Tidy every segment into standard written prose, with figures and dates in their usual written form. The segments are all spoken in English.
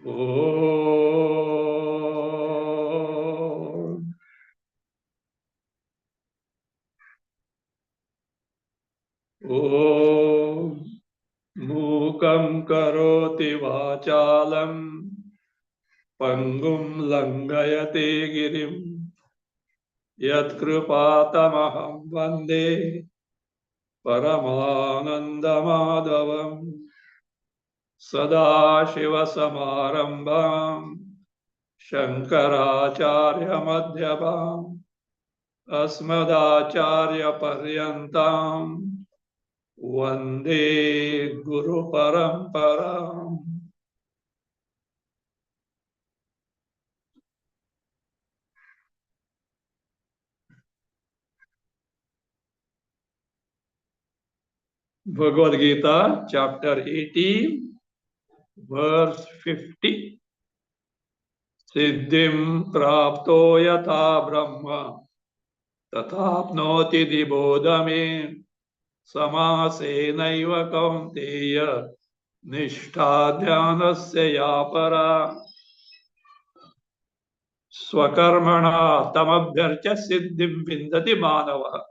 Om. Om. Mukam karoti vachalam pangum langayate girim yat kripatamaham vande paramanandamadavam sadashivasamarambam shankaracharya madhyamam asmadacharya paryantam vande guru paramparam. Bhagavad Gita, chapter 18, verse 50. Siddhim prapto yatha brahma tathapnoti dibodhame samasenaiva kaunteya nishtha dhyanasya yapara swakarmana tamabhyarcha siddhim vindati manava.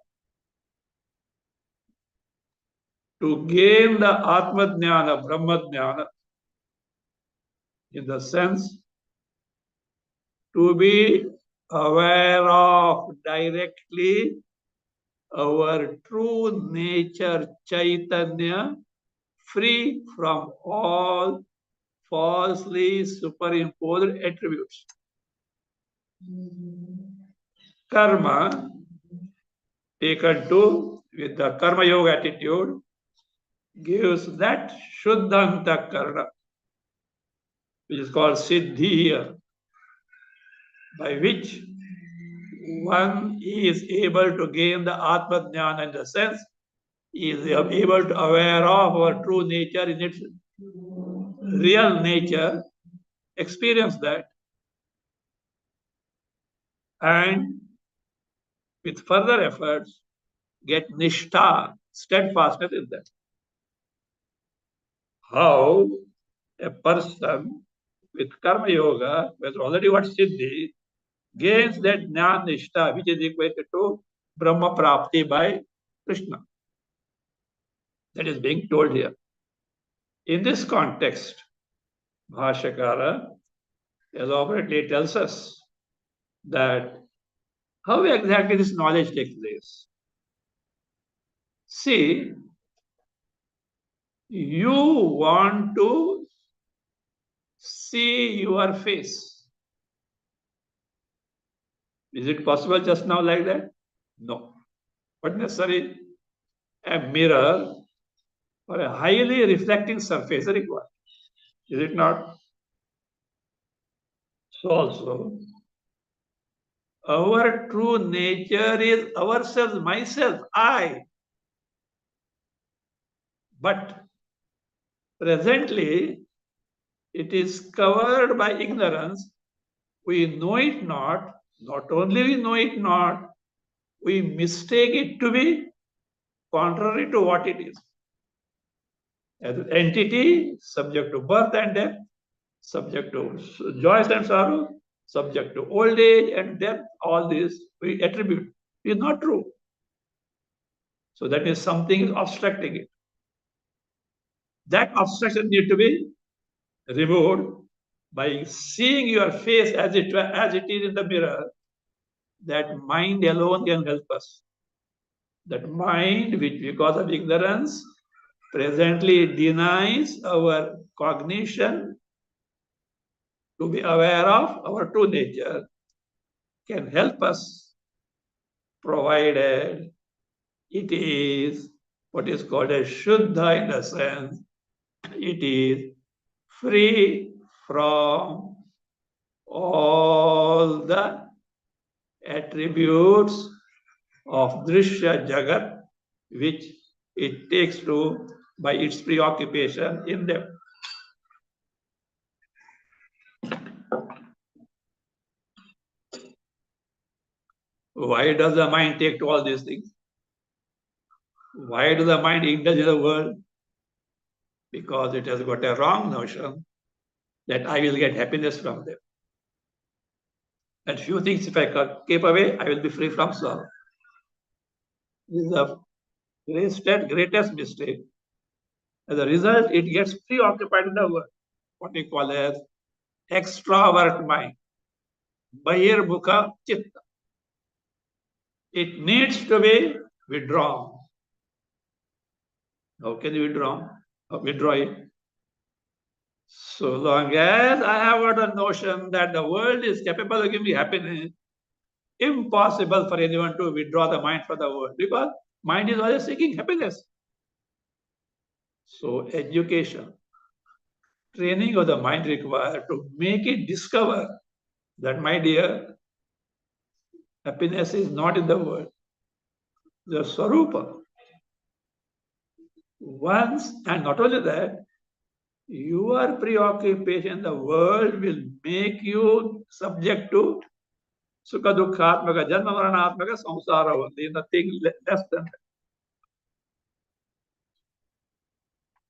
To gain the Atma Jnana, Brahma Jnana, in the sense to be aware of directly our true nature, Chaitanya, free from all falsely superimposed attributes. Karma, taken to with the Karma Yoga attitude, gives that Shuddhanta Karna, which is called Siddhi, by which one is able to gain the Atma Jnana in the sense he is able to aware of our true nature in its real nature, experience that, and with further efforts get nishtha, steadfastness in that. How a person with karma yoga, who has already got siddhi, gains that jnana nishtha, which is equated to Brahma Prapti by Krishna. That is being told here. In this context, Bhashakara elaborately tells us that how exactly this knowledge takes place. See, you want to see your face. Is it possible just now like that? No. But necessary a mirror or a highly reflecting surface required. Is it not? So also, our true nature is ourselves, myself, I. But presently, it is covered by ignorance. We know it not. Not only we know it not, we mistake it to be contrary to what it is. As an entity subject to birth and death, subject to joys and sorrow, subject to old age and death, all this we attribute. It is not true. So that means something is obstructing it. That obstruction needs to be removed by seeing your face as it is in the mirror. That mind alone can help us. That mind, which because of ignorance, presently denies our cognition to be aware of our true nature, can help us, provided it is what is called a Shuddha in the sense it is free from all the attributes of Drishya Jagat, which it takes to by its preoccupation in them. Why does the mind take to all these things? Why does the mind indulge in the world? Because it has got a wrong notion that I will get happiness from them. And few things, if I keep away, I will be free from sorrow. This is the greatest mistake. As a result, it gets preoccupied in the world, what we call as extrovert mind, Bahirmukha Chitta. It needs to be withdrawn. How can you withdraw it? So long as I have got a notion that the world is capable of giving me happiness, impossible for anyone to withdraw the mind from the world, because mind is always seeking happiness. So education, training of the mind required to make it discover that, my dear, happiness is not in the world, the Swarupa. Once, and not only that, your preoccupation, the world will make you subject to Sukha Dukkhatmaka, Janma Maranatmaka, Samsara only, nothing less than that.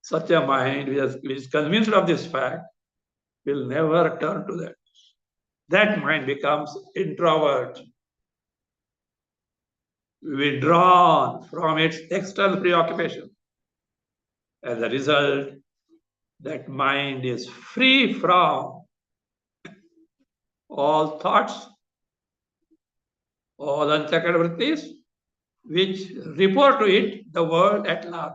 Such a mind which is convinced of this fact will never turn to that. That mind becomes introvert, withdrawn from its external preoccupation. As a result, that mind is free from all thoughts, all unchecked vrittis, which report to it the world at large.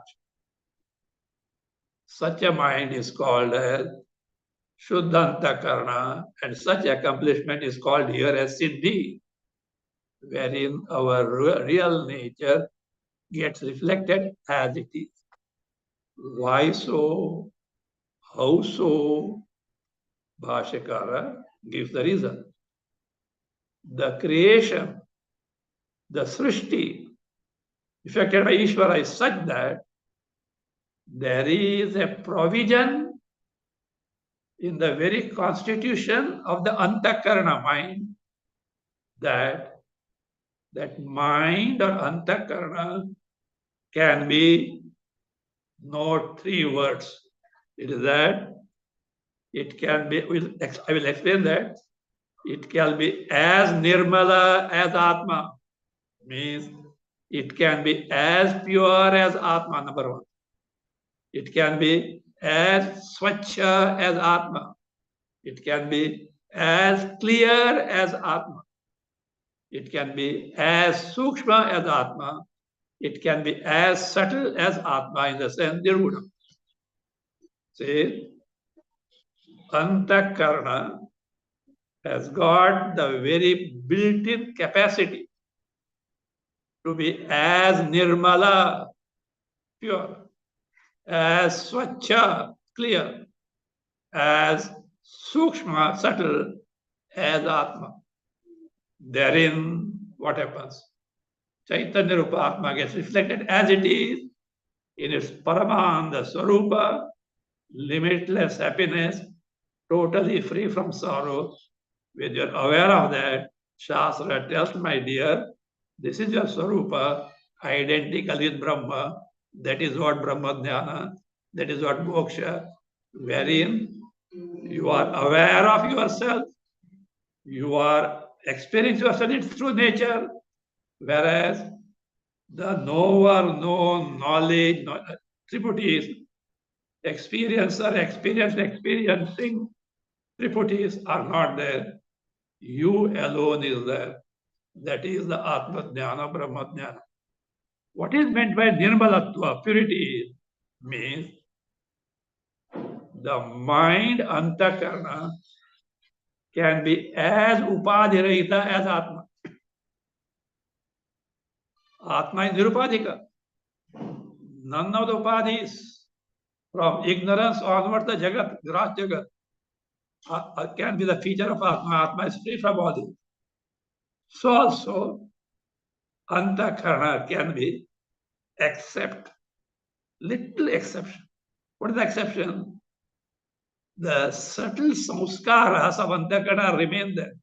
Such a mind is called as Shuddhanta Karna, and such accomplishment is called here as Siddhi, wherein our real nature gets reflected as it is. Why so? How so? Bhashakara gives the reason. The creation, the Srishti, effected by Ishvara is such that there is a provision in the very constitution of the Antakarana mind that mind or Antakarana can be no three words. It is that it can be, I will explain that. It can be as Nirmala as Atma, means it can be as pure as Atma, number one. It can be as Swachha as Atma. It can be as clear as Atma. It can be as Sukshma as Atma. It can be as subtle as Atma, in the sense Nirguna. See, Antakarana has got the very built-in capacity to be as Nirmala, pure, as Swachha, clear, as Sukshma, subtle, as Atma. Therein, what happens? Chaitanya Rupa Atma gets reflected as it is in its Paramanda Swarupa, limitless happiness, totally free from sorrow. When you're aware of that, Shastra tells, my dear, this is your Swarupa, identical with Brahma. That is what Brahma Jnana, that is what Moksha, wherein you are aware of yourself, you are experiencing yourself in true nature, whereas the knower, known, knowledge, triputis, experiencer, experiencing triputis are not there. You alone is there. That is the Atma Jnana, Brahma Jnana. What is meant by Nirmalatva, purity, means the mind, Antakarana, can be as Upadhirahita as Atma. Atma is Nirupadhika. None of the Upadhis, from ignorance onward, the Jagat, Grah Jagat, can be the feature of Atma. Atma is free from all this. So also, Antakarana can be except, little exception. What is the exception? The subtle samskaras of Antakarana remain there.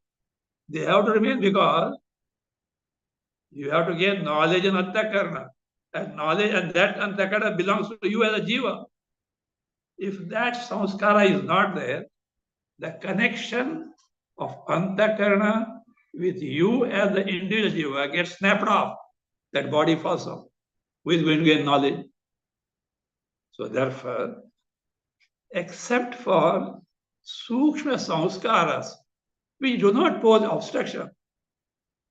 They have to remain because you have to gain knowledge in Antakarana. And knowledge and that Antakarana belongs to you as a jiva. If that samskara is not there, the connection of antakarana with you as the individual jiva gets snapped off. That body falls off. Who is going to gain knowledge? So therefore, except for sukshma samskaras, we do not pose obstruction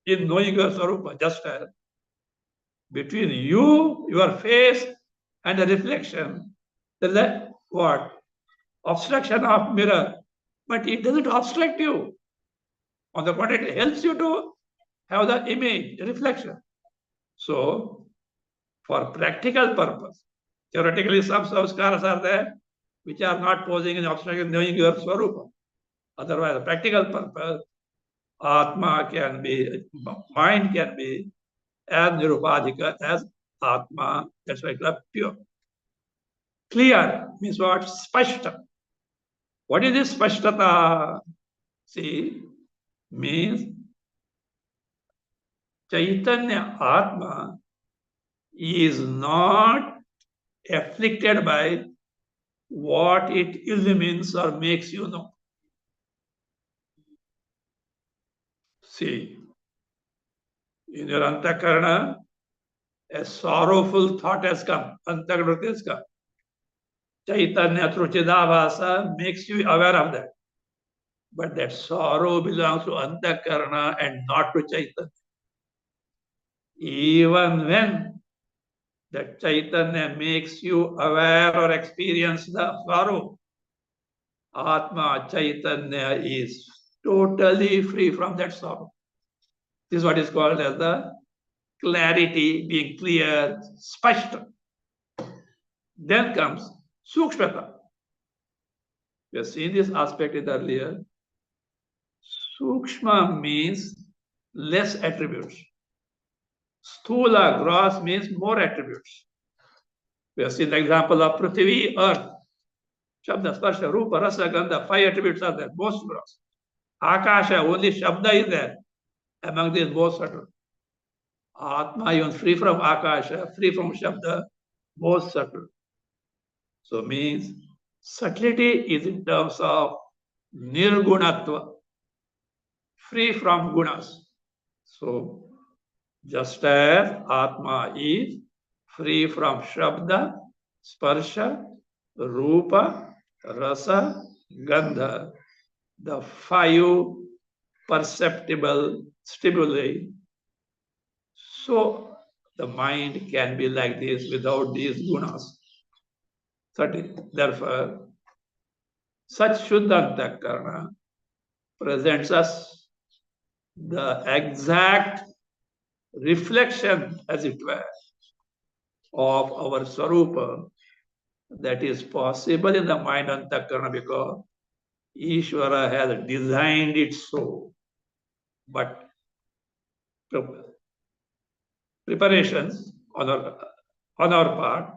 in knowing your Swarupa, just as between you, your face, and the reflection, the what? Obstruction of mirror. But it doesn't obstruct you. On the contrary, it helps you to have the image, the reflection. So, for practical purpose, theoretically some samskaras are there which are not posing an obstruction knowing your Swarupa. Otherwise, the practical purpose, Atma can be, mind can be as nirupadhika as Atma. That's why it's pure. Clear means what? Spashta. What is this spashtata? See, means Chaitanya Atma is not afflicted by what it illumines or makes you know. See, in your antakarana, a sorrowful thought has come. Antakarana has come. Chaitanya through Chidabhasa makes you aware of that. But that sorrow belongs to antakarana and not to Chaitanya. Even when that Chaitanya makes you aware or experience the sorrow, Atma Chaitanya is totally free from that sorrow. This is what is called as the clarity, being clear, spashta. Then comes sukshmata. We have seen this aspect in earlier. Sukshma means less attributes. Sthula, gross, means more attributes. We have seen the example of Prithvi, earth. Shabda, Sparsha, Rupa, Rasa, Gandha, 5 attributes are there, most gross. Akasha, only Shabda is there. Among these, most subtle. Atma, even free from Akasha, free from Shabda, most subtle. So means subtlety is in terms of nirgunatva, free from gunas. So just as Atma is free from Shabda, Sparsha, Rupa, Rasa, Gandha, the 5 perceptible stimuli. So the mind can be like this without these gunas. Therefore, such Shuddhantakarana presents us the exact reflection, as it were, of our Swarupa that is possible in the mind Antakarana because Ishvara has designed it so. But preparations on our part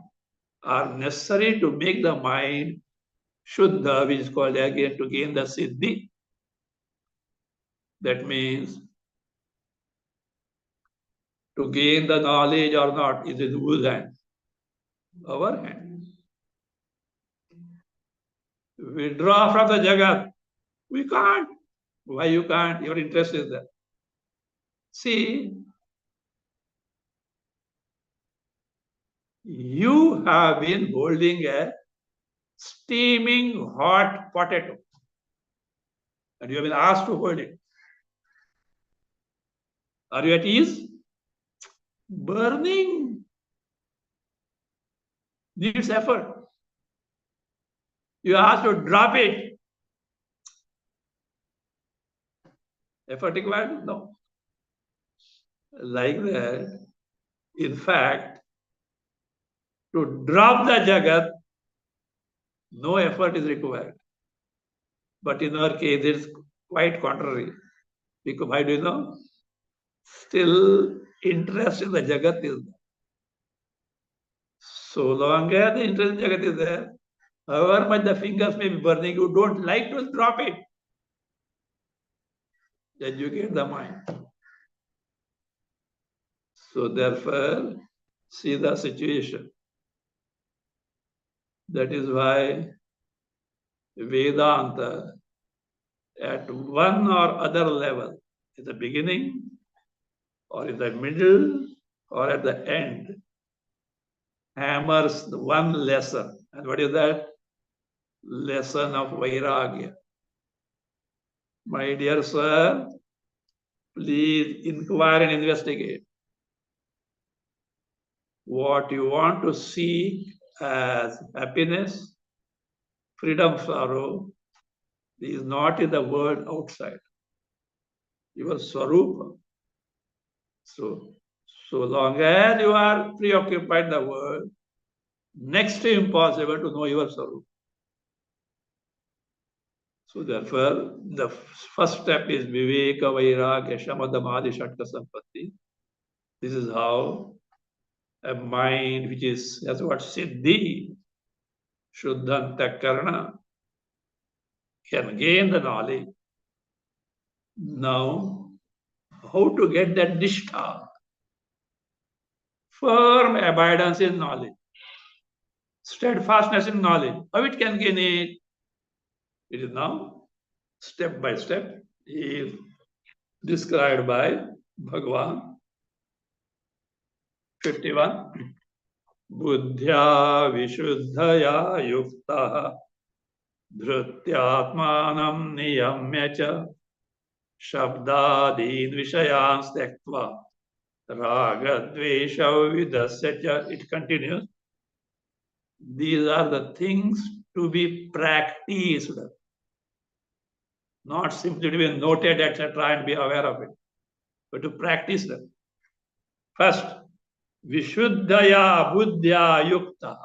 are necessary to make the mind Shuddha, which is called again to gain the Siddhi. That means to gain the knowledge or not is in whose hand? Our hand. Withdraw from the Jagat. We can't. Why you can't? Your interest is there. See, you have been holding a steaming hot potato and you have been asked to hold it. Are you at ease? Burning needs effort. You are asked to drop it. Effort required? No. Like that, in fact, to drop the Jagat, no effort is required. But in our case, it's quite contrary. Because why do you know? Still, interest in the Jagat is there. So long as the interest in Jagat is there, however much the fingers may be burning, you don't like to drop it. Then you get the mind. So therefore, see the situation. That is why Vedanta at one or other level, in the beginning, or in the middle, or at the end, hammers one lesson. And what is that? Lesson of Vairagya. My dear sir, please inquire and investigate. What you want to seek as happiness, freedom, sorrow, is not in the world outside. Your Swarupa. So long as you are preoccupied in the world, next to impossible to know your Swarupa. So therefore, the first step is Viveka, Vairagya, Shamadamadi, Shatka Sampatti. This is how a mind which has what Siddhi, Shuddhanta Karna, can gain the knowledge. Now, how to get that nishtha? Firm abidance in knowledge, steadfastness in knowledge. How it can gain it? It is now step by step is described by Bhagwan 51. Buddhya vishuddhaya yukta dhrutyatmanam niyamya cha shabdadin vishayans tektva raga dvesha vidasya cha. It continues. These are the things to be practiced, not simply to be noted, etc., and be aware of it, but to practice them. First, Vishuddhaya Buddhya Yukta.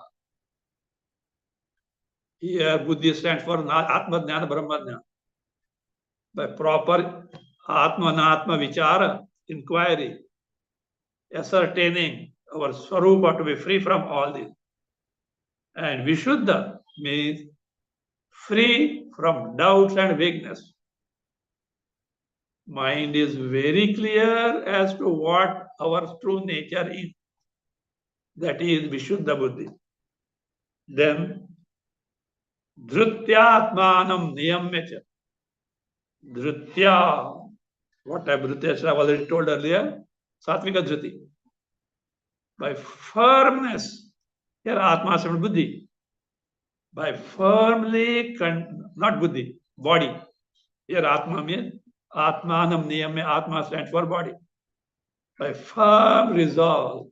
Here, Buddhi stands for Atma Jnana Brahma Jnana. By proper Atma Anatma Vichara, inquiry, ascertaining our Swarupa to be free from all this. And Vishuddha means free from doubts and vagueness. Mind is very clear as to what our true nature is. That is Vishuddha Buddhi. Then Dhrutyatmanam Niyamyacha. Dhrutya. What type of Dhrutya I have already told earlier. Satvika Dhruti. By firmness. Here Atma is Buddhi. By firmly, not Buddhi, body. Here Atma means Atmanam Niyamya. Atma stands for body. By firm resolve,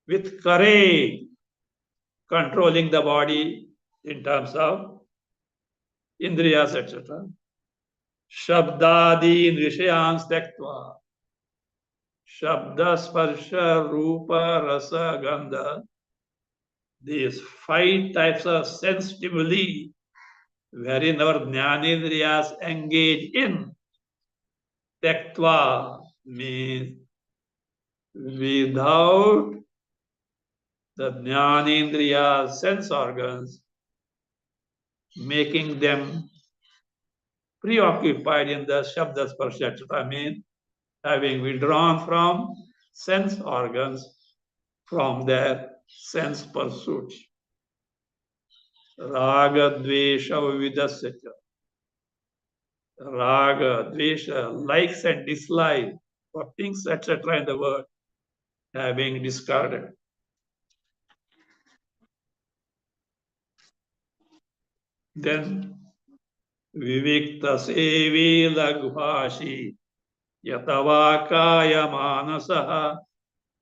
with courage, controlling the body in terms of indriyas, etc. Shabdadi vishayans tektva. Shabda, sparsha, rupa, rasa, gandha. These 5 types of sense stimuli wherein our jnanendriyas engage in. Tektva means without the jnanendriya sense organs, making them preoccupied in the shabda sparsha, etc. I mean, having withdrawn from sense organs from their sense pursuits. Raga, dvesha, vividasya. Raga, dvesha, likes and dislikes for things, etc. in the world, having discarded. Then Vivikta sevi laghvashi yatavakaya manasaha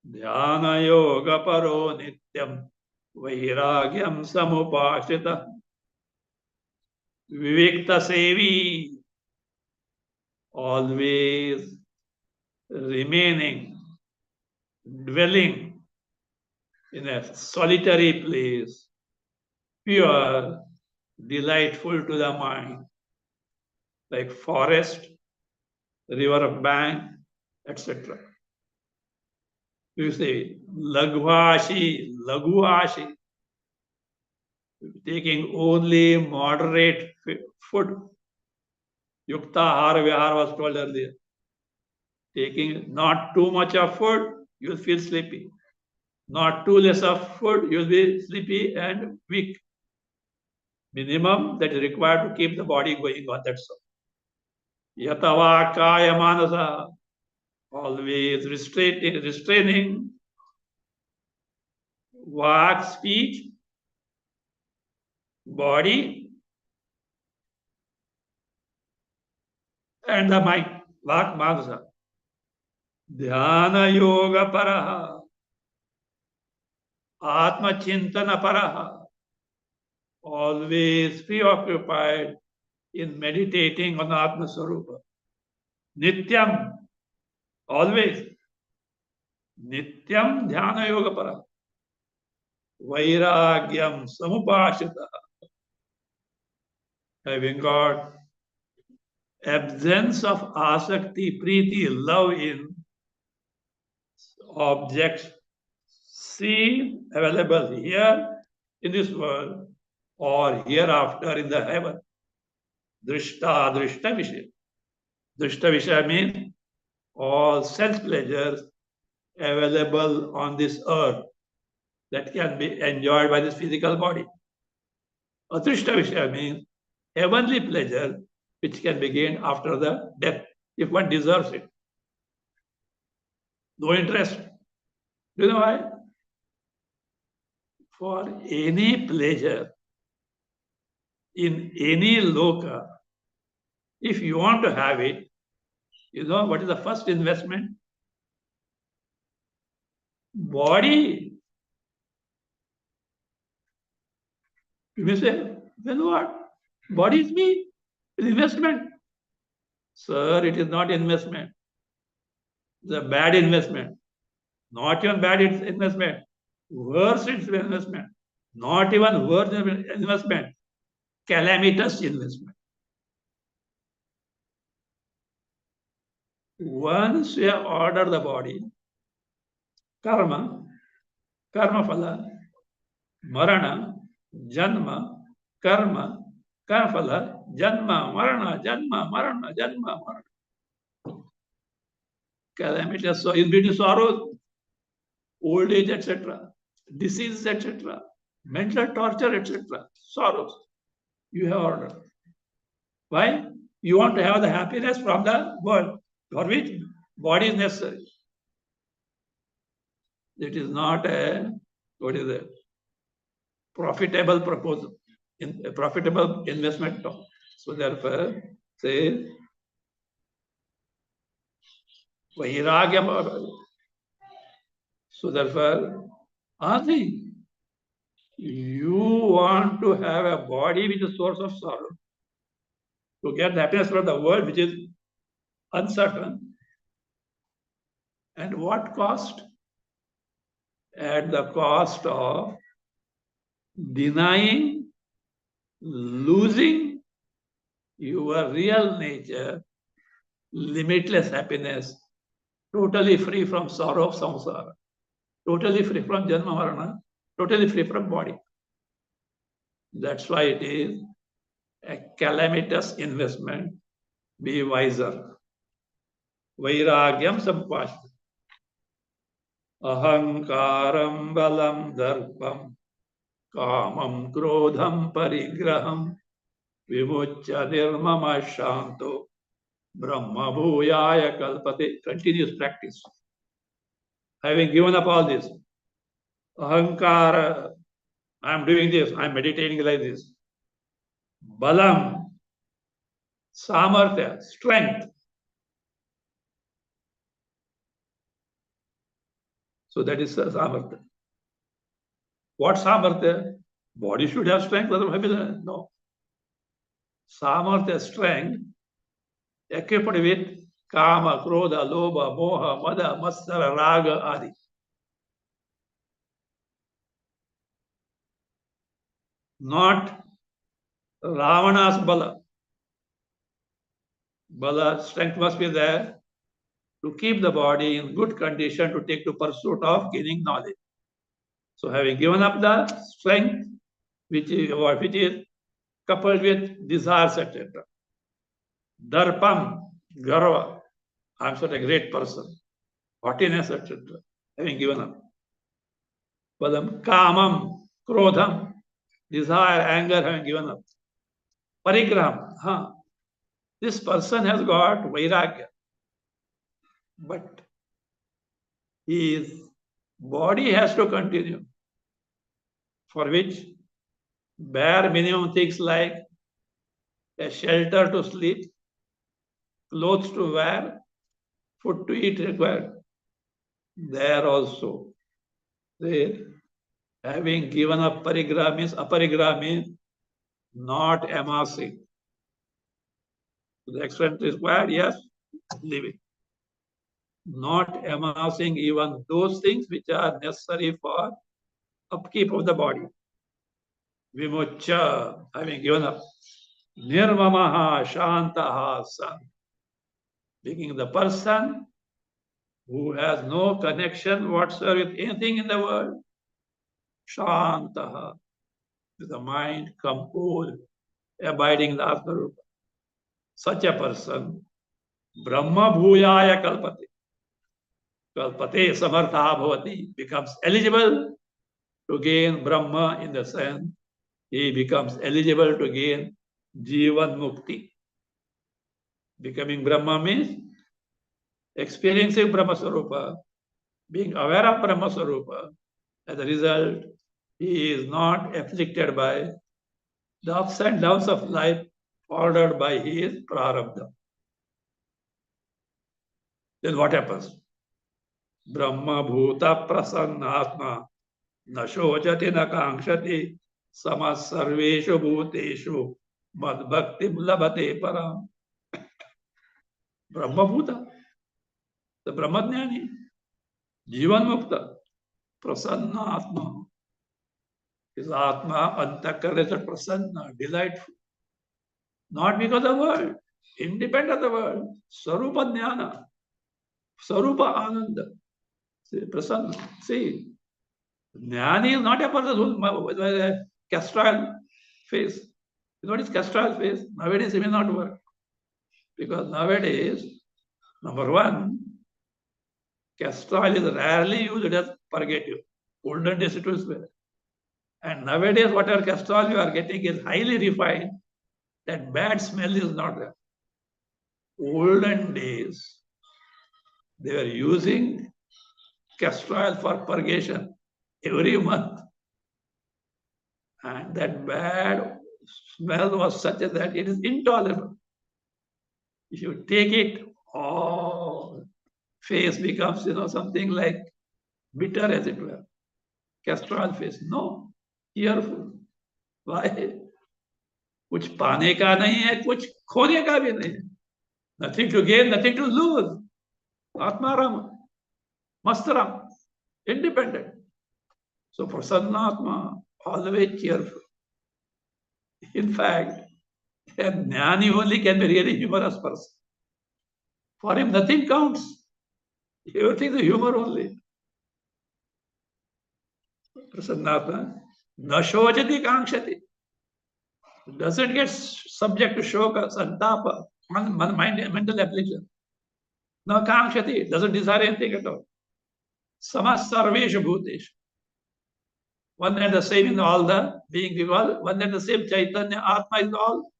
dhyana yoga paro nityam vairagyam samupashita. Vivikta sevi, always remaining, dwelling in a solitary place, pure, delightful to the mind, like forest, river bank, etc. You say, lagvashi, taking only moderate food. Yukta har vihar was told earlier. Taking not too much of food, you'll feel sleepy. Not too less of food, you'll be sleepy and weak. Minimum that is required to keep the body going on, that's all. Yatava kaya manasa, always restraining vak, speech, body, and the mind. Vak manasa. Dhyana yoga paraha, atma chintana paraha, always preoccupied in meditating on Atma Swarupa. Nityam, always. Nityam dhyana yoga para. Vairagyam samupashita. Having got absence of asakti, priti, love in objects seen available here in this world or hereafter in the heaven. Drishta, drishta vishaya. Drishta vishaya means all sense pleasures available on this earth that can be enjoyed by this physical body. Atrishta Vishaya means heavenly pleasure which can be gained after the death if one deserves it. No interest. Do you know why? For any pleasure in any loka, if you want to have it, you know what is the first investment? Body. You may say, then what? Body is me. It's investment. Sir, it is not investment. It's a bad investment. Not even bad investment. Worse investment. Not even worse investment. Calamitous investment. Once you have ordered the body, karma, karma phala, marana, janma, karma, karma phala, janma, marana, janma, marana. Calamitous, so in between sorrows, old age, etc., disease, etc., mental torture, etc., sorrows. You have ordered. Why? You want to have the happiness from the world, for which body is necessary. It is not a, what is it, profitable proposal, a profitable investment. So therefore, say, vairagyam. So therefore, Adi, you want to have a body which is a source of sorrow, to get the happiness from the world which is uncertain. And what cost? At the cost of denying, losing your real nature, limitless happiness, totally free from sorrow of samsara, totally free from janma marana, totally free from body. That's why it is a calamitous investment. Be wiser. Vairagyam sampashya. Ahankaram balam darpam kamam krodham parigraham vimuchya nirmama shanto brahma bhuyaya kalpate. Continuous practice. Having given up all this, ahankara, I'm doing this, I'm meditating like this. Balam, samarthya, strength. So that is samarthya. What samarthya? Body should have strength, otherwise no. Samarthya, strength, equipped with kama, krodha, lobha, moha, mada, matsara, raga, adi. Not Ravana's bala. Bala, strength must be there to keep the body in good condition to take to pursuit of gaining knowledge. So having given up the strength, which is coupled with desires, etc. Darpam, garva, I'm such a great person, haughtiness, etc. Having given up. Padam, kamam, krodham, desire, anger, having given up. Parigraham, This person has got vairagya, but his body has to continue, for which bare minimum things like a shelter to sleep, clothes to wear, food to eat required. There also, they having given up parigraha means aparigraha means not amassing. To the extent required, yes, living. Not amassing even those things which are necessary for upkeep of the body. Vimucha, having given up. Nirmamaha, shantaha, san. Being the person who has no connection whatsoever with anything in the world. Shantaha, with the mind composed, abiding in the Atma. Such a person, Brahma Bhuyaya Kalpate. Kalpate Samartha Bhavati, becomes eligible to gain Brahma in the sense he becomes eligible to gain Jivan Mukti. Becoming Brahma means experiencing Brahma Sarupa, being aware of Brahma Sarupa. As a result, he is not afflicted by the ups and downs of life ordered by his prarabdha. Then what happens? Brahma Bhuta Prasannatma न शोचति न कांक्षति समः सर्वेषु भूतेषु मद्भक्तिं लभते परम. ब्रह्मभूत, the ब्रह्मज्ञानी, जीवन मुक्त, प्रसन्न आत्मा. His atma antakara is prasanna, delightful. Not because of the world, independent of the world. Sarupa jnana, sarupa ananda. See, prasanna. See, jnani is not a person with a castile face. You know what is castile face? Nowadays it may not work. Because nowadays, number one, castor oil is rarely used as purgative. Olden days it was there. And nowadays, whatever castor oil you are getting is highly refined. That bad smell is not there. Olden days, they were using castor oil for purgation every month. And that bad smell was such that it is intolerable. If you take it, oh, face becomes, something like bitter as it were. Castor oil face. No, careful. Why? कुछ पाने का नहीं है, कुछ खोने का भी नहीं है. Nothing to gain, nothing to lose. Atmaram, Mastaram, independent. So for Sadhanatma, always cheerful. In fact, a jnani only can be really humorous person. For him, nothing counts. Everything is humor only. Prasanatma, nashojati kankshati. Doesn't get subject to shoka, santapa, mental affliction. No kankshati, doesn't desire anything at all. Samas sarveshu bhuteshu. One and the same in all the being evolved, one and the same Chaitanya, Atma is all.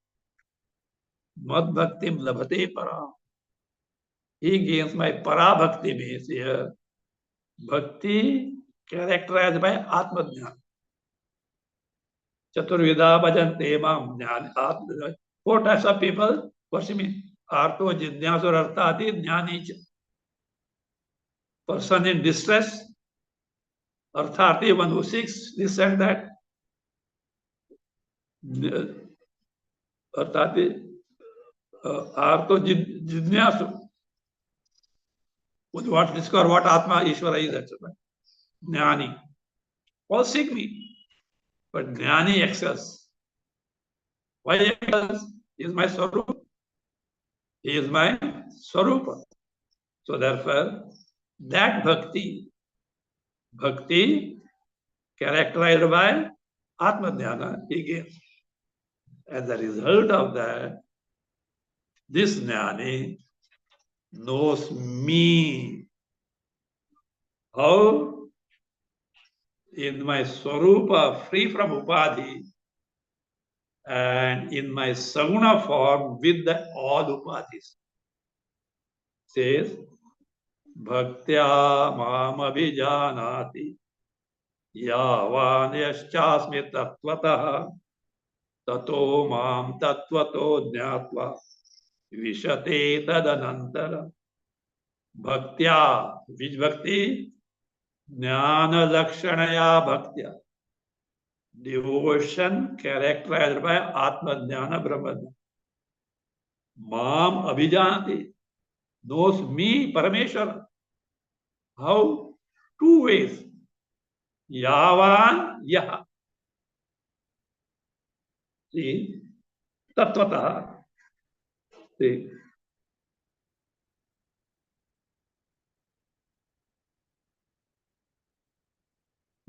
Mad bhaktim labhate para. He gains my para bhakti means here. Bhakti characterized by Atma Jnana. Chaturvida bhajante mam jnana. 4 types of people worship me. Arto, Jidnyasur, Arthati, Jnani. Person in distress, Arthati, one who seeks this and that. Arthati, Arto, Jidnyasu, who wants to discover what Atma, Ishvara is, etc. Jnani. All seek me, but Jnani excels. Why he excels? He is my Swarupa. He is my Swarupa. So therefore, that bhakti characterized by Atma Jnana, he gains. As a result of that, this Jnani knows me. How? In my Swarupa, free from Upadhi, and in my saguna form with the all upadhis. Says, Bhaktya mam abhijanati yavan yaschasmi tattvataha tato mam tattvato jnatva vishate tadanantara. Bhaktya, which bhakti? Jnana lakshanaya bhaktya. Devotion characterized by Atma Jnana Brahma. Mam abhijanati, knows me, Parameshwara. How? Two ways. Yavan yaha. See, tattvataha. See,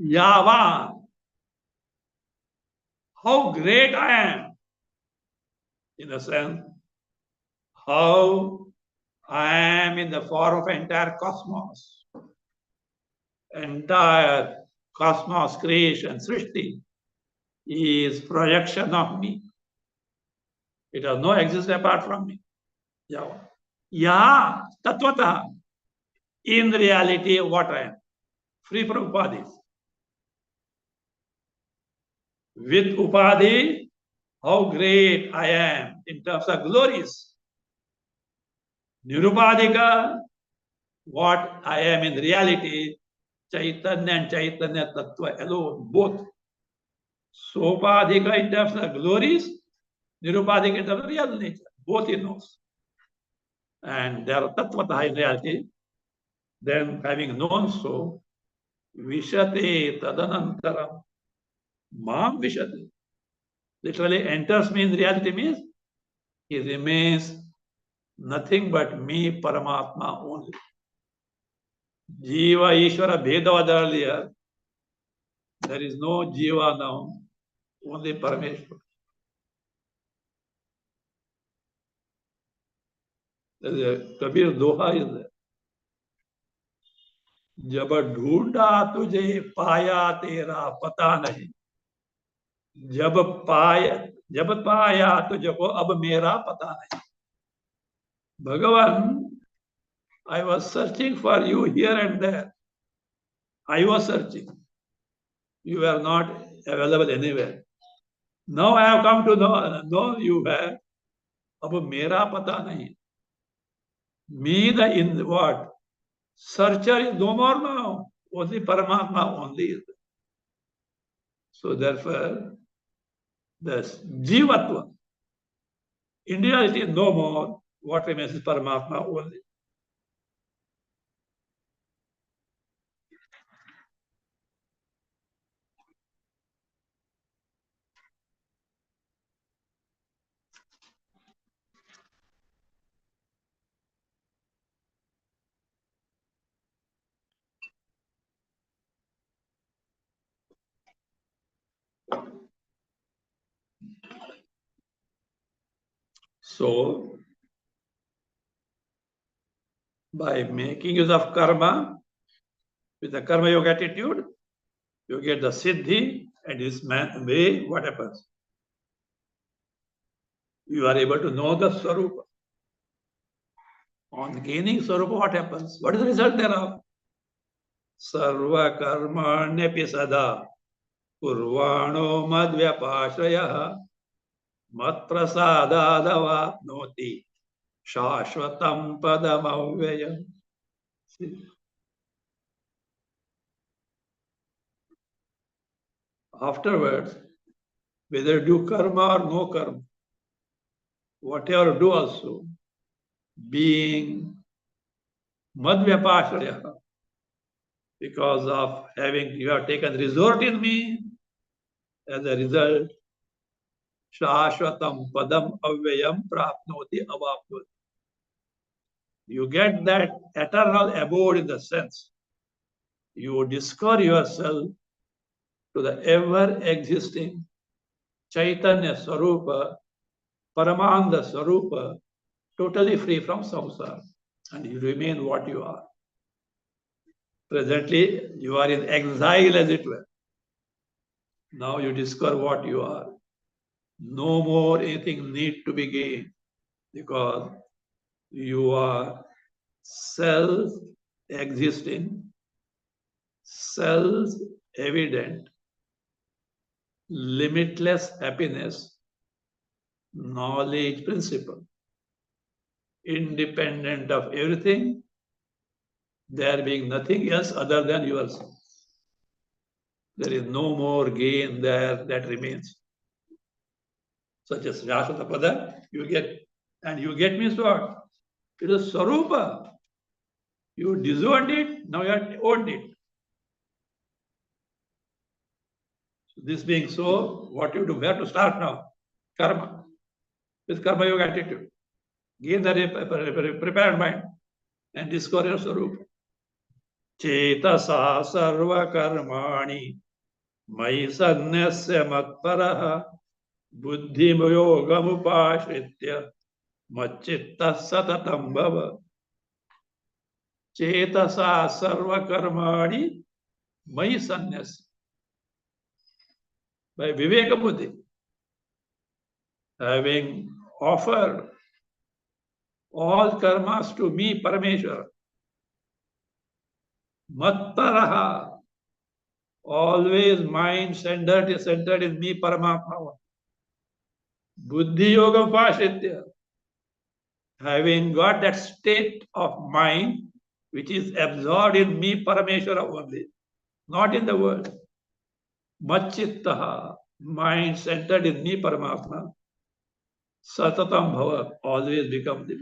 yavan. How great I am. In a sense, how I am in the form of entire cosmos. Entire cosmos, creation, Srishti is projection of me. It has no existence apart from me. Yeah. Yeah, tattvata. In reality, what I am. Free from upadhis. With upadhi, how great I am in terms of glories. Nirupadhika, what I am in reality, Chaitanya and Chaitanya Tattva alone, both. Sopadhika in terms of glories, Nirupadhika in terms of real nature, both he knows. And they are Tattvata in reality. Then having known so, Vishate Tadanantaram, Mam Vishate. Literally enters me in reality means he remains nothing but me, Paramatma only. Jiva, Ishvara, Bhedavad earlier. There is no Jiva now, only Parameshwara. Kabir Doha is there. जब ढूंढा तुझे पाया तेरा पता नहीं जब पाया तुझको अब मेरा पता नहीं भगवान I was searching for you here and there. I was searching. You were not available anywhere. Now I have come to know you were. अब मेरा पता नहीं. Me the in what? Searcher is no more now. Only Paramatma only is there. So therefore, the Jivatva, in reality, no more. What remains is Paramatma only. So, by making use of karma, with the karma yoga attitude, you get the siddhi, and this way, what happens? You are able to know the swarupa. On gaining swarupa, what happens? What is the result thereof? Sarva karma nepisada kurvano madvyapashraya mat prasadadava noti shashvatam padamavyayam. Afterwards, whether do karma or no karma, whatever do also, being madvyapashraya, because of you have taken resort in me, as a result, shashvatam padam avyayam prapnoti avapnoti. You get that eternal abode in the sense. You discover yourself to the ever-existing Chaitanya Swarupa, Paramanda Swarupa, totally free from samsara, and you remain what you are. Presently, you are in exile, as it were. Now you discover what you are. No more anything need to be gained because you are self-existing, self-evident, limitless happiness, knowledge principle, independent of everything, there being nothing else other than yourself. There is no more gain there that remains. Such as Shashvata Pada, you get, and you get means what? It is Swarupa. You disowned it, now you have owned it. So this being so, what you do? Where to start now? Karma. With Karma Yoga attitude. Gain the prepared mind and discover your Swarupa. Chetasa sarva karmani mai sannasya matparaha buddhim yogamupashritya machitta satatam bhava. Chetasa sarva karmani mai sannyas. By Viveka Buddhi, having offered all karmas to me, Parameshwara, Mattaraha, always mind centered in me, Paramatma. Buddhi Yoga Pashitya, having got that state of mind which is absorbed in me, Parameshwara only, not in the world. Machittaha, mind centered in me, Paramatma. Satatam Bhava, always become the.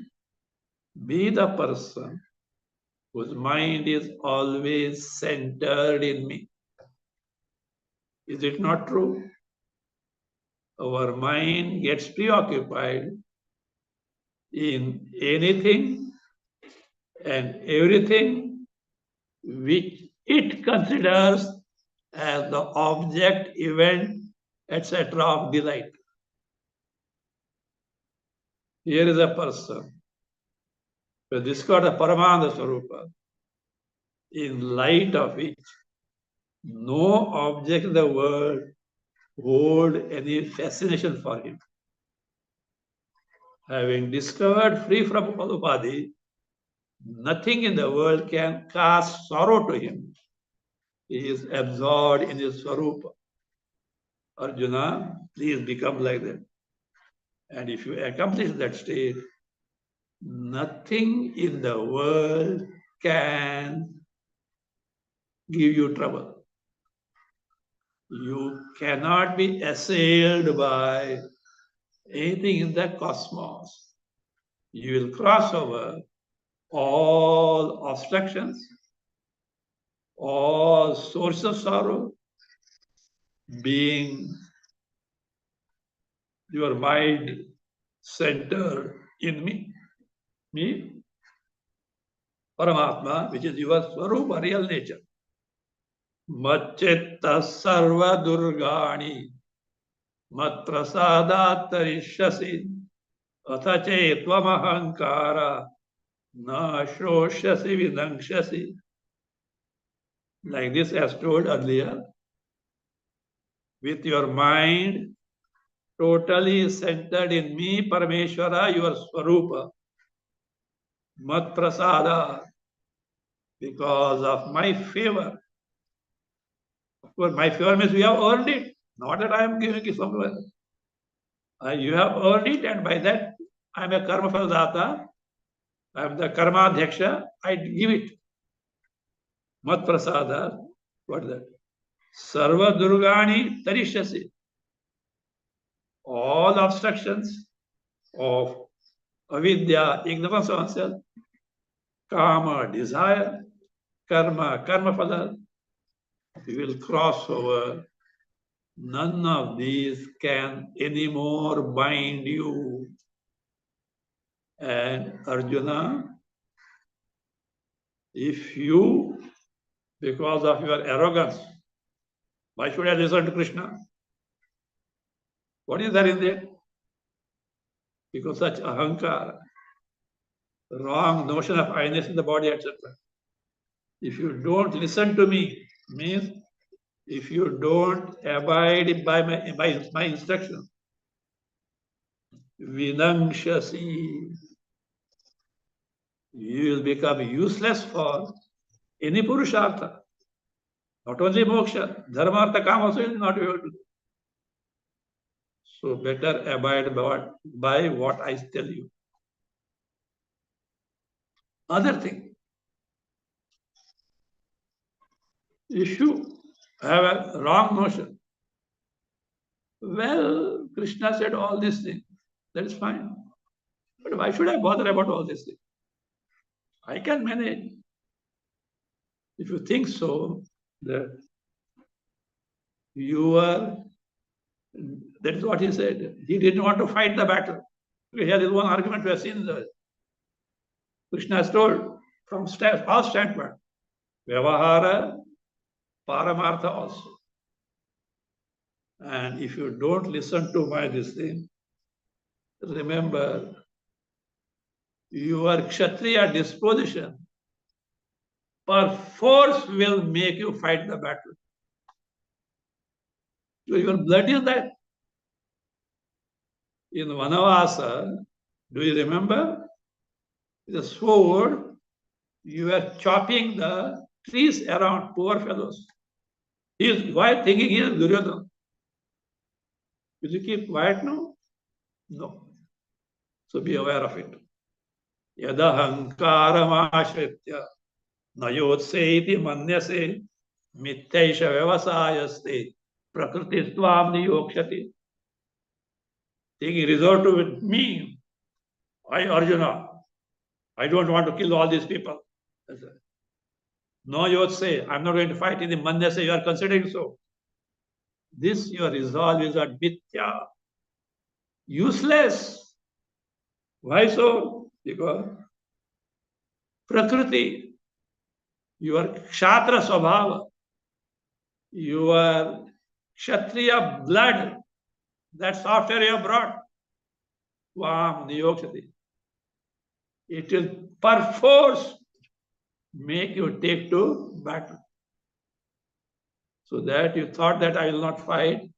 Be the person whose mind is always centered in me. Is it not true? Our mind gets preoccupied in anything and everything which it considers as the object, event, etc. of delight. Here is a person who discovered the Paramananda Swarupa, in light of which no object in the world hold any fascination for him. Having discovered free from all upadhi, nothing in the world can cause sorrow to him. He is absorbed in his Swarupa. Arjuna, please become like that. And if you accomplish that state, nothing in the world can give you trouble. You cannot be assailed by anything in the cosmos. You will cross over all obstructions, all sources of sorrow, being your mind centered in me, Paramatma, which is your Swarupa, real nature. Machitta sarva durgani matprasadat tarishyasi atha chetvam ahankara na shoshyasi vidangshasi. Like this, as told earlier, with your mind totally centered in me, Parameshwara, your Swarupa, Mat Prasada, because of my favor. Of course, my favor means we have earned it, not that I am giving it somewhere. You have earned it, and by that, I am a Karma Phaladata, I am the Karma Dhyaksha, I give it. Mat Prasada, what is that? Sarva Durgani Tarishyasi. All obstructions of avidya, ignorance of oneself, kama, desire, karma, karma phala, you will cross over. None of these can anymore bind you. And Arjuna, if you, because of your arrogance, why should I listen to Krishna? What is there in there? Because such ahankara, wrong notion of I-ness in the body, etc. If you don't listen to me, means if you don't abide by my instruction, vinangshasi. You will become useless for any purushartha. Not only moksha, dharma, artha, kama also you will not be able to do. So better abide by what I tell you. Other thing, if you have a wrong notion, well, Krishna said all these things. That is fine. But why should I bother about all these things? I can manage. If you think so, that you are, that is what he said. He didn't want to fight the battle. Here is one argument we have seen. Krishna has told from our standpoint, Vyavahara, Paramartha also. And if you don't listen to my this thing, remember, your Kshatriya disposition per force will make you fight the battle. Your blood is that. In Vanavasa, do you remember? The sword, you are chopping the trees around, poor fellows. He is why thinking he is Duryodhana. Will you keep quiet now? No. So be aware of it. Yadahankaramashritya nayotseiti manyase mityaisha vyavasayaste prakriti-tvam niyokshati. Taking resort to me, I Arjuna, I don't want to kill all these people. No yotse, I'm not going to fight in the manyase, you are considering so. This your resolve is a mithya. Useless. Why so? Because Prakriti, your Kshatra Swabhava, your Kshatriya blood, that software you have brought, Vam Niyokshati, it will perforce make you take to battle. So that you thought that I will not fight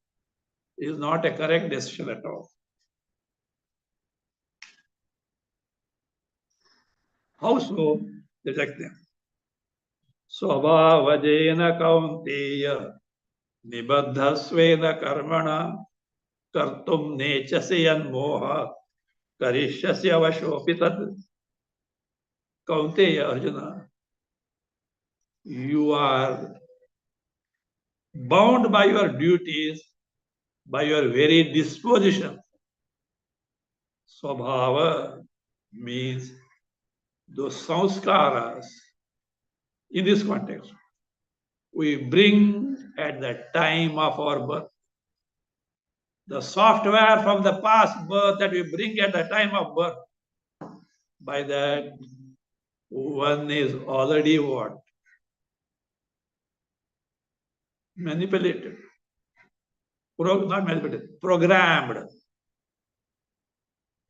is not a correct decision at all. How so? Reject them. Swabhavajena kaunteya nibaddhasvena karmana kartum nechasi moha karishyasya avashopi tat. Kaunteya Arjuna, you are bound by your duties, by your very disposition. Swabhava means those sanskaras. In this context, we bring at the time of our birth. The software from the past birth that we bring at the time of birth. By that, one is already what? Manipulated. Not manipulated, programmed.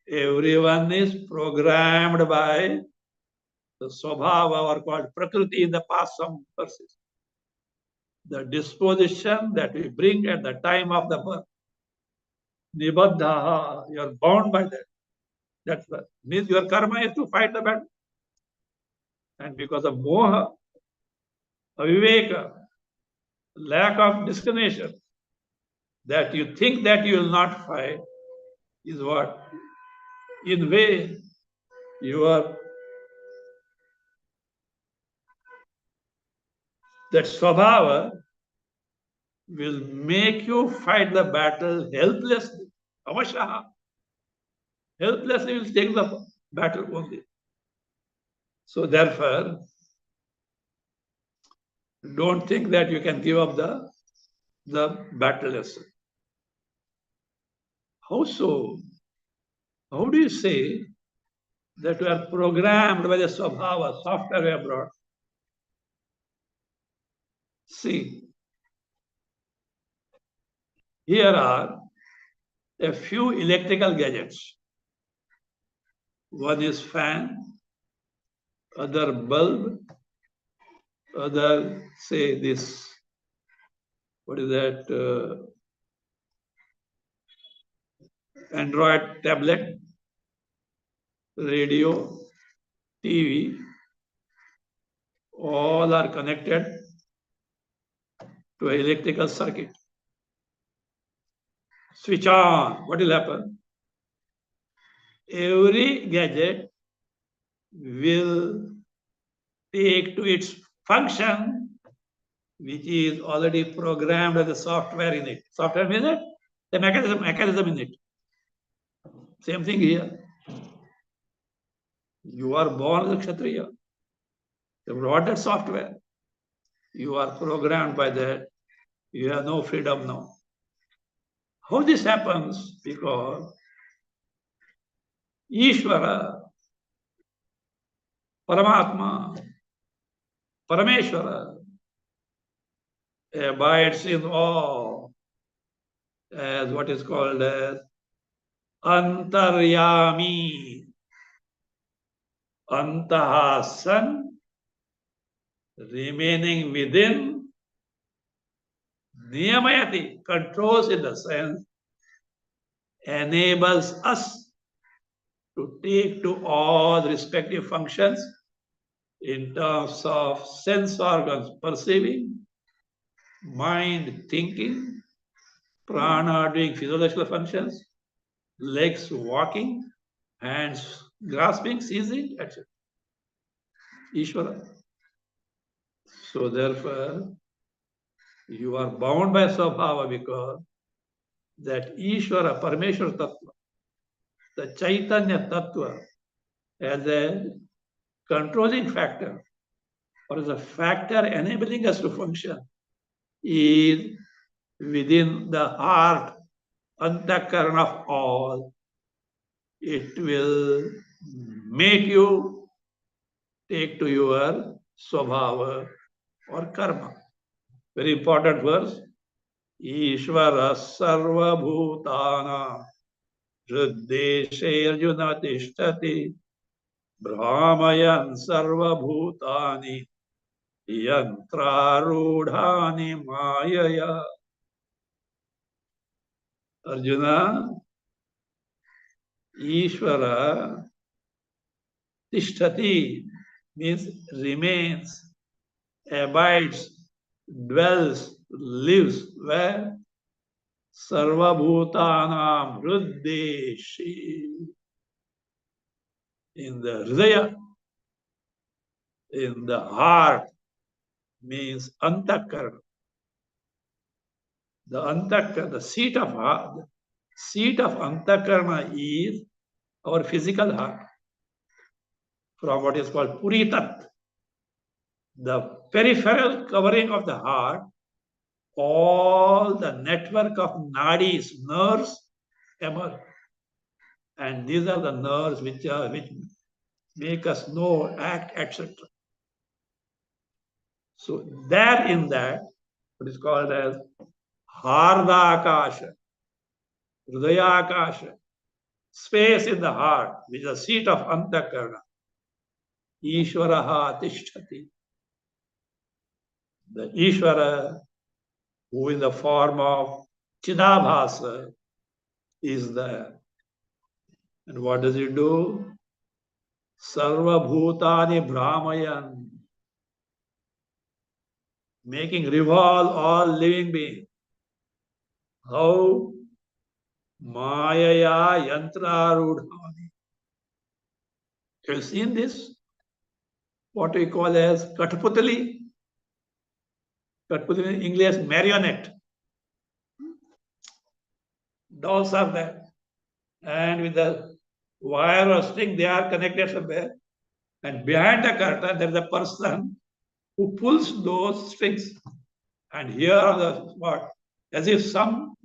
Everyone is programmed by the swabhava or called prakriti in the past some verses. The disposition that we bring at the time of the birth. Nibaddha, you are bound by that. That means your karma is to fight the battle. And because of moha, aviveka, lack of discrimination, that you think that you will not fight is what? In way, you are that swabhava will make you fight the battle helplessly. Avashaha. Helplessly will take the battle only. So therefore, don't think that you can give up the battle lesson. How so? How do you say that we are programmed by the swabhava, software we have brought? See, here are a few electrical gadgets. One is fan, other bulb, other say this, what is that? Android tablet, radio, TV, all are connected to an electrical circuit. Switch on, what will happen? Every gadget will take to its function, which is already programmed as a software in it. Software means it, the mechanism in it. Same thing here. You are born as a Kshatriya. You brought that software. You are programmed by that. You have no freedom now. How this happens? Because Ishvara, Paramatma, Parameshwara abides in all as what is called as Antaryami. Antahasan, remaining within, Niyamayati, controls in the sense, enables us to take to all respective functions in terms of sense organs perceiving, mind thinking, prana doing physiological functions, legs walking, hands grasping, seizing, etc. Ishvara. So therefore, you are bound by Swabhava because that Ishvara, Parameshwar Tattva, the Chaitanya Tattva, as a controlling factor or as a factor enabling us to function, is within the heart, antakarana of all. It will make you take to your swabhava or karma. Very important verse. Ishvara sarva bhutana hriddeshe arjuna tishtati brahmayan sarva bhutani yantrarudhani mayaya. Arjuna, Ishvara tishtati means remains, abides, dwells, lives where? Sarvabhutanam hriddeshi. In the hridaya, in the heart, means antakarana. The antakarana, the seat of heart, seat of antakarana is our physical heart, from what is called puritat, the peripheral covering of the heart. All the network of nadis, nerves emerge, and these are the nerves which make us know, act, etc. So there in that, what is called as Hardakasha, Hridayakasha, space in the heart, which is the seat of Antakarana, Ishvaraha Tishtati. The Ishvara, who in the form of Chidabhasa is there. And what does he do? Sarva Bhutani Brahmayan, making revolve all living beings. How? Mayaya Yantrarudhani. Have you seen this? What we call as Katputali. Katputali in English, marionette. Dolls are there. And with the wire or string, they are connected somewhere. And behind the curtain, there is a person who pulls those strings. And here are the what? As if some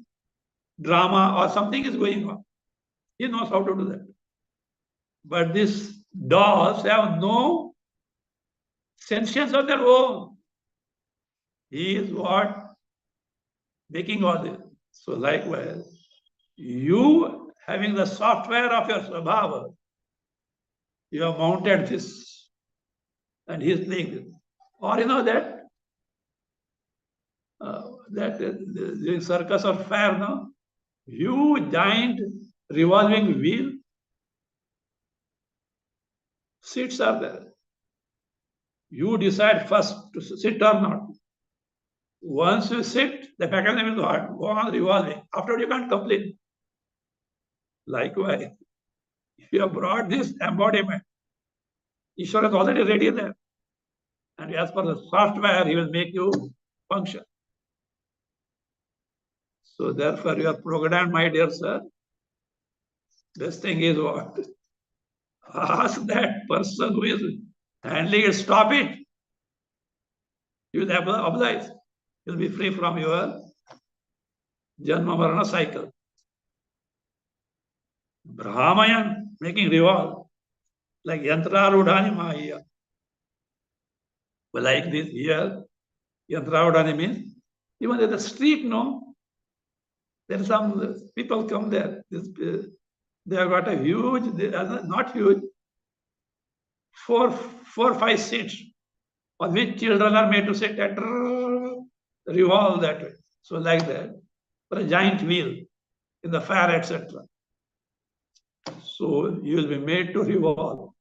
drama or something is going on. He knows how to do that. But these dolls have no sentience of their own. He is what? Making all this. So likewise, you having the software of your Swabhava, you have mounted this and he is playing this. Or you know that during circus or fair, no? Huge giant revolving wheel. Seats are there. You decide first to sit or not. Once you sit, the mechanism will go on revolving. After you can't complain. Likewise, if you have brought this embodiment, Ishwara is already ready there. And as per the software, he will make you function. So therefore, you are programmed, my dear sir. This thing is what? Ask that person who is handling it, stop it. You will oblige. You will be free from your Janma Marana cycle. Brahmayan, making revolve, like Yantra Rudhani Mahaya. Well, like this here, Yantra Rudhani means, even at the street, no, there are some people come there. They have got a huge, they are not huge, four, 5 seats on which children are made to sit and revolve that way. So like that, for a giant wheel in the fair, etc. So you will be made to revolve.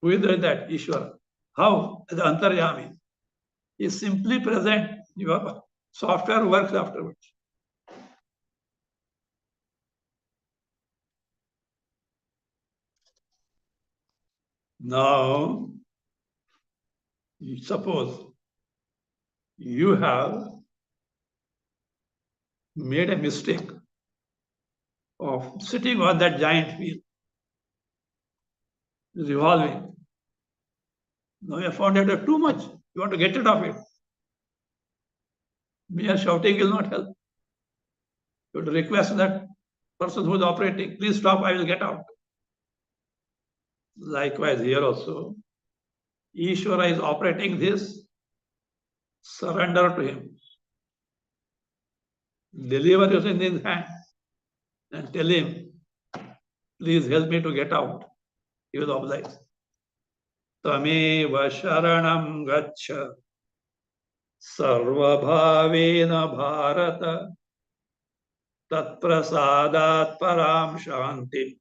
Who is that? Ishwara. How? The Antaryami. He is simply present. Your software works afterwards. Now, suppose you have made a mistake of sitting on that giant wheel, revolving. Now you have found out too much. You want to get rid of it. Mere shouting will not help. You have to request that person who is operating, please stop, I will get out. Likewise, here also, Ishvara is operating this, surrender to him. Deliver yourself in his hand and tell him, please help me to get out. He will oblige. Tameva sharanam gaccha sarvabhavena bharata tat prasadat param shanti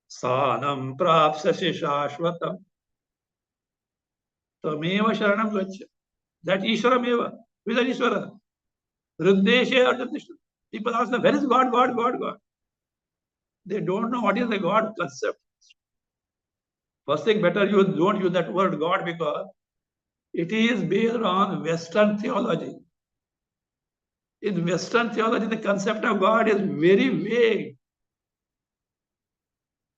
sanam prapsasi shashvatam. Tameva sharanam gaccha. That Ishwarameva. Who is that Ishwara? Hrideshe Arjuna. People ask them, where is God, God, God, God? They don't know what is the God concept. First thing, better you don't use that word God because it is based on Western theology. In Western theology, the concept of God is very vague.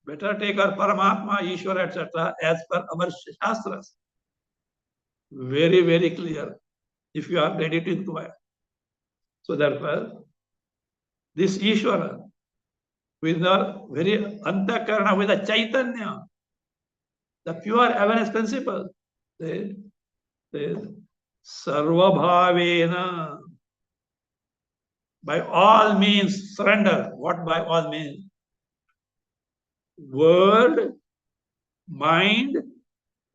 Better take our Paramatma, Ishwara, etc. as per our Shastras. Very, very clear if you are ready to inquire. So therefore, this Ishwara, with the very Antakarana, with the Chaitanya, the pure awareness principle, the Sarvabhavena, by all means surrender. What by all means? Word, mind,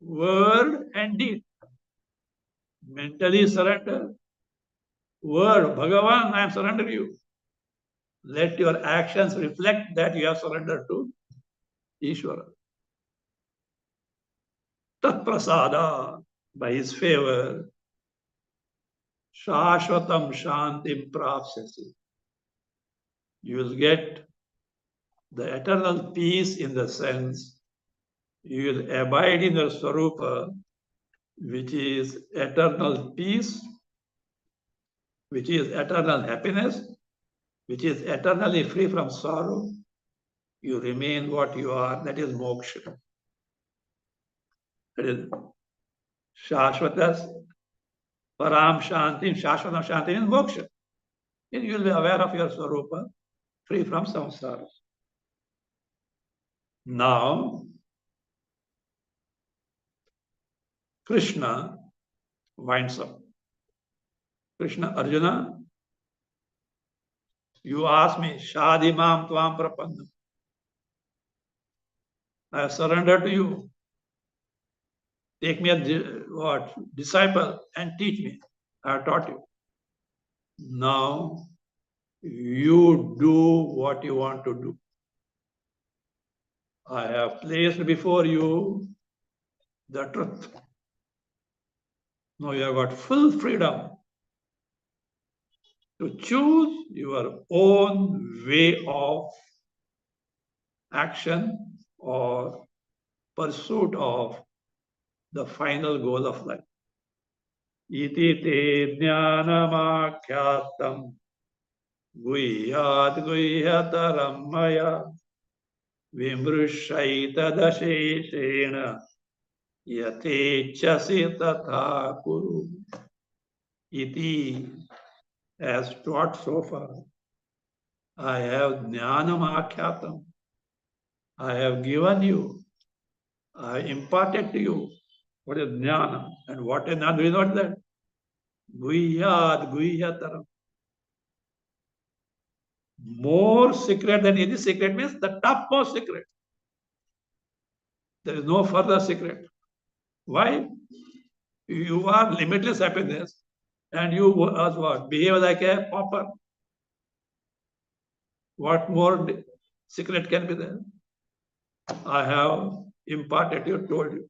word and deed. Mentally surrender. Word, Bhagavan, I am surrendering you. Let your actions reflect that you have surrendered to Ishvara. Tat prasada, by his favor, Shashvatam Shantim Prapsasi. You will get the eternal peace in the sense you will abide in your Swarupa, which is eternal peace, which is eternal happiness, which is eternally free from sorrow. You remain what you are, that is moksha. That is Shashvatas, Param Shanti, Shashvatam Shanti is moksha. And you will be aware of your Swarupa, free from samsara. Now, Krishna winds up. Krishna, Arjuna, you ask me, Shadimam Tvam Prapannam. I have surrendered to you. Take me as disciple and teach me. I have taught you. Now You do what you want to do. I have placed before you the truth. Now you have got full freedom to choose your own way of action or pursuit of the final goal of life. Iti te jnanamakhyatam guhyat guhyataram maya vimrushaytadasheshena yatechasi tatha kuru. Iti, as taught so far, I have jnanamakhyatam. I have given you, I imparted to you what is jnana. And what is jnana? Do you know that? Guhyat guhyataram. More secret than any secret means the topmost secret. There is no further secret. Why? You are limitless happiness and you as what? Behave like a pauper. What more secret can be there? I have imparted you, told you.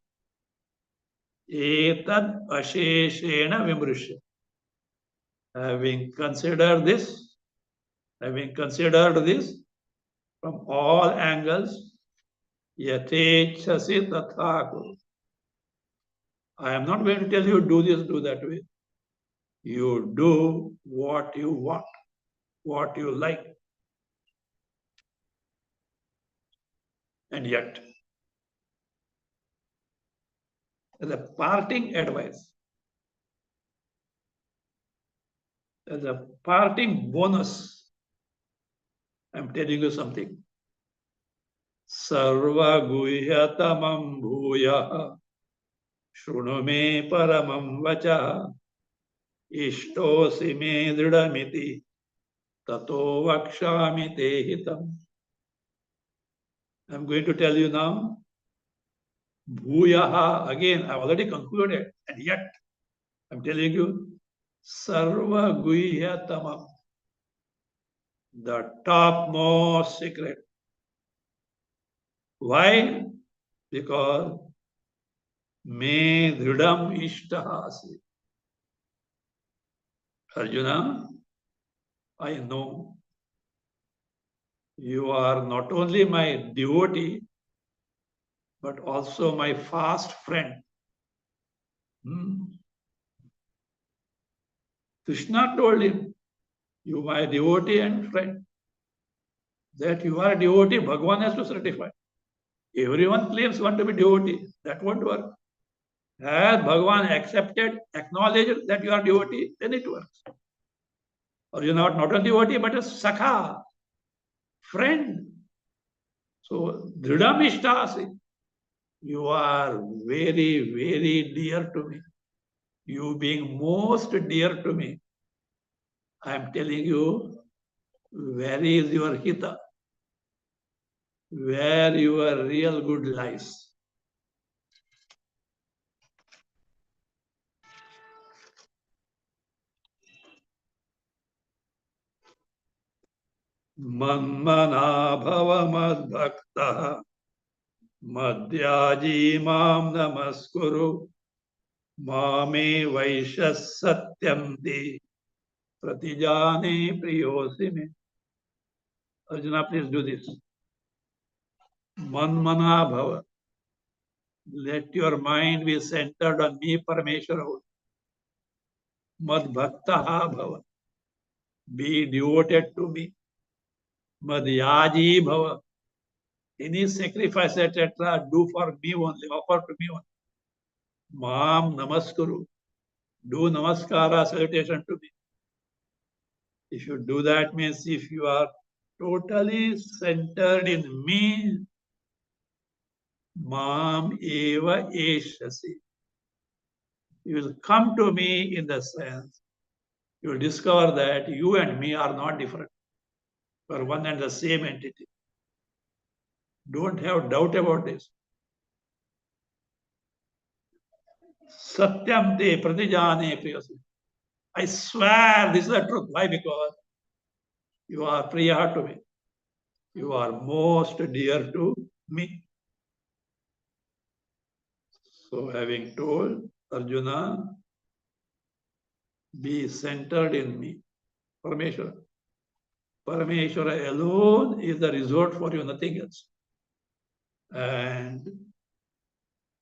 Etad asheshena vimrushya. Having considered this from all angles, yatechasi tatha kuru. I am not going to tell you do this, do that way. You do what you want, what you like. And yet, as a parting advice, as a parting bonus, I'm telling you something. Sarva guhyatamam bhuya shruno me paramam vacha ishtosi me dridamiti tato vakshami te hitam. I'm going to tell you now. Bhuyaha, again, I've already concluded, and yet I'm telling you, Sarva Guhyatamam, the topmost secret. Why? Because me dridam ishtahasi. Arjuna, I know you are not only my devotee, but also my fast friend. Krishna told him, you my devotee and friend. That you are a devotee, Bhagwan has to certify. Everyone claims want to be devotee. That won't work. Has Bhagwan accepted, acknowledged that you are devotee, then it works. Or you're not a devotee, but a sakha, friend. So, dridam ishtasi. You are very, very dear to me. You being most dear to me. I am telling you, where is your hita? Where your real good lies? Manmana bhava madbhakta madhyaji mam namaskuru mame vaishas satyam de pratijane priyosi me. Arjuna, please do this. Manmana bhava. Let your mind be centered on me, Parameshwara. Madbhaktaha bhava. Be devoted to me. Madhyaji bhava. Any sacrifice, etc., do for me only, offer to me only. Mam namaskuru. Do namaskara, salutation to me. If you do that, means if you are totally centered in me, mam eva eshasi. You will come to me in the sense, you will discover that you and me are not different. We are one and the same entity. Don't have doubt about this. Satyam te pratijane priyasi. I swear this is the truth. Why? Because You are priya to me. You are most dear to me. So having told Arjuna, be centered in me, Parameshwara. Parameshwara alone is the resort for you, nothing else. And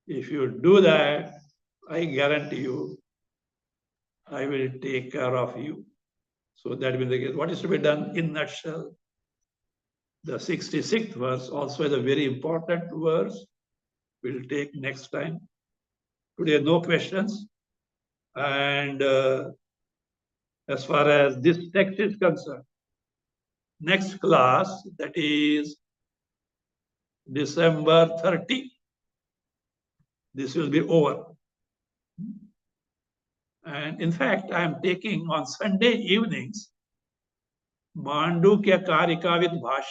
if you do that, I guarantee you, I will take care of you. So that will be the case. What is to be done in nutshell? The 66th verse also is a very important verse. We'll take next time. Today, no questions. And as far as this text is concerned, next class, that is December 30, this will be over. And in fact, I am taking on Sunday evenings Mandukya Karika with Bhash.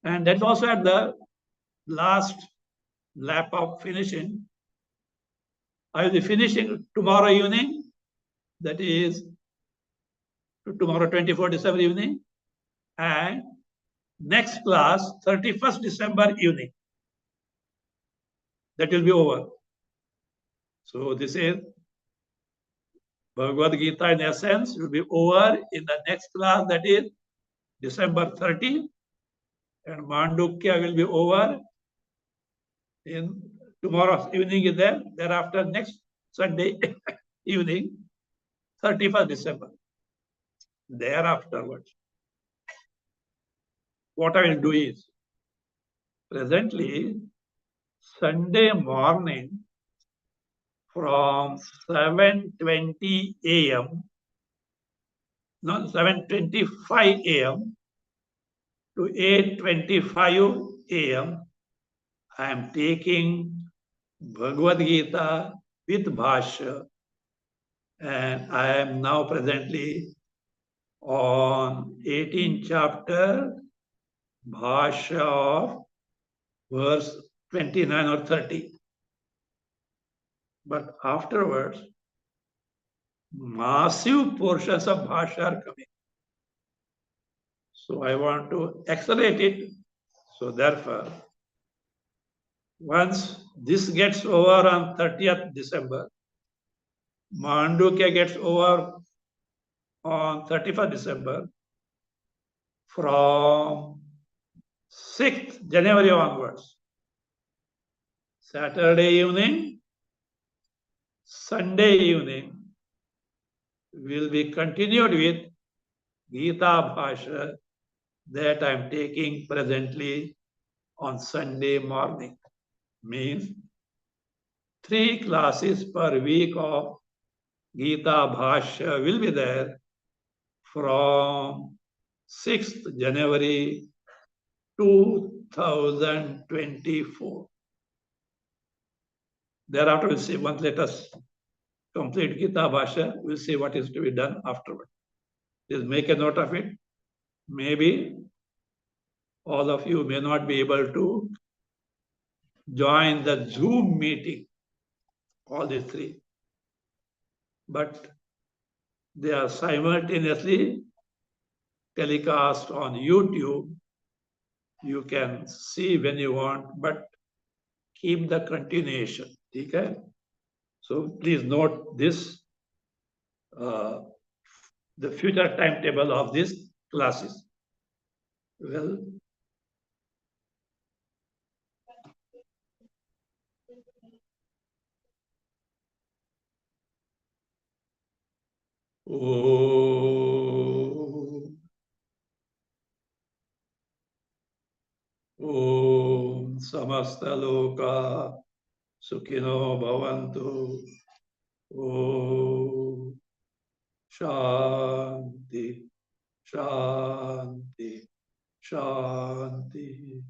And that's also at the last lap of finishing. I will be finishing tomorrow evening, that is tomorrow 24 December evening, and next class 31st December evening. That will be over. So this is Bhagavad Gita in essence will be over in the next class, that is December 30, and Mandukya will be over in tomorrow's evening is there. Thereafter, next Sunday evening, 31st December. Thereafterwards, what I will do is presently Sunday morning from 7:20 a.m. No, 7:25 a.m. to 8:25 a.m. I am taking Bhagavad Gita with Bhashya, and I am now presently on 18th chapter, Bhashya of verse 29 or 30. But afterwards, massive portions of Bhashya are coming. So I want to accelerate it. So therefore, once this gets over on 30th December, Mandukya gets over on 31st December, from 6th January onwards, Saturday evening, Sunday evening, will be continued with Gita Bhashya that I am taking presently on Sunday morning. Means 3 classes per week of Gita Bhashya will be there from 6th January 2024. Thereafter, we'll see, once let us complete Gita Bhashya, we'll see what is to be done afterward. Just make a note of it. Maybe all of you may not be able to join the Zoom meeting, all these 3. But they are simultaneously telecast on YouTube. You can see when you want, but keep the continuation. Okay? So please note this, the future timetable of these classes. Well, Om Samasta Loka Sukhino Bhavantu. Om Shanti, Shanti, Shanti.